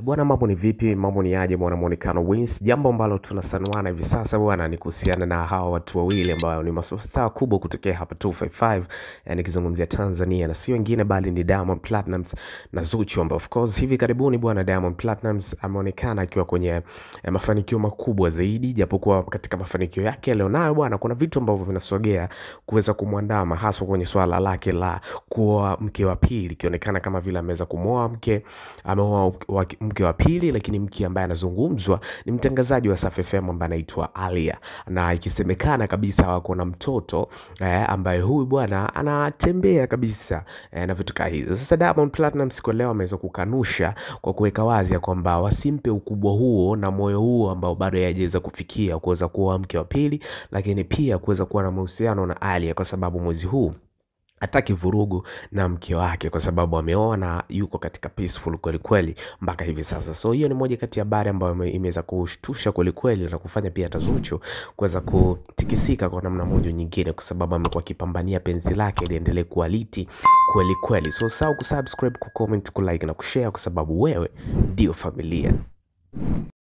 Bwana, mambo ni vipi? Mambo ni aje bwana Muonekano Wins? Jambo ambalo tunasanuana hivi sasa bwana ni kuhusiana na hawa watu wawili ambao ni mastaa kubwa kutokea hapa 255, nikizungumzia Tanzania na sio wengine bali ni Diamond Platnumz na Zuchu, ambao of course hivi karibuni bwana Diamond Platnumz ameonekana akiwa kwenye mafanikio makubwa zaidi, japokuwa katika mafanikio yake alionayo bwana kuna vitu ambavyo vinasogea kuweza kumwandama, hasa kwenye swala lake la kuoa mke wa pili, ikionekana kama vile ameweza kumoa ameoa mke wa pili, lakini mke ambaye anazungumzwa ni mtangazaji wa Safi FM ambaye anaitwa Alia, na ikisemekana kabisa wako na mtoto ambaye huyu bwana anatembea kabisa na vitu kama hizo. Sasa Diamond Platinum siku leo ameweza kukanusha kwa kuweka wazi ya kwamba wasimpe ukubwa huo na moyo huo ambao bado hajaweza kufikia kuweza kuoa mke wa pili, lakini pia kuweza kuwa na mahusiano na Alia, kwa sababu mwezi huu hataki vurugu na mke wake, kwa sababu ameoa na yuko katika peaceful kweli kweli mpaka hivi sasa. So hiyo ni moja kati ya habari ambayo imeweza kushtusha kweli kweli na kufanya pia hata Zuchu kuweza kutikisika kwa namna moja nyingine, kwa sababu amekuwa akipambania penzi lake liendelee kuwa liti kweli kweli. So usahau kusubscribe, kucomment, kulike na kushare, kwa sababu wewe ndio familia.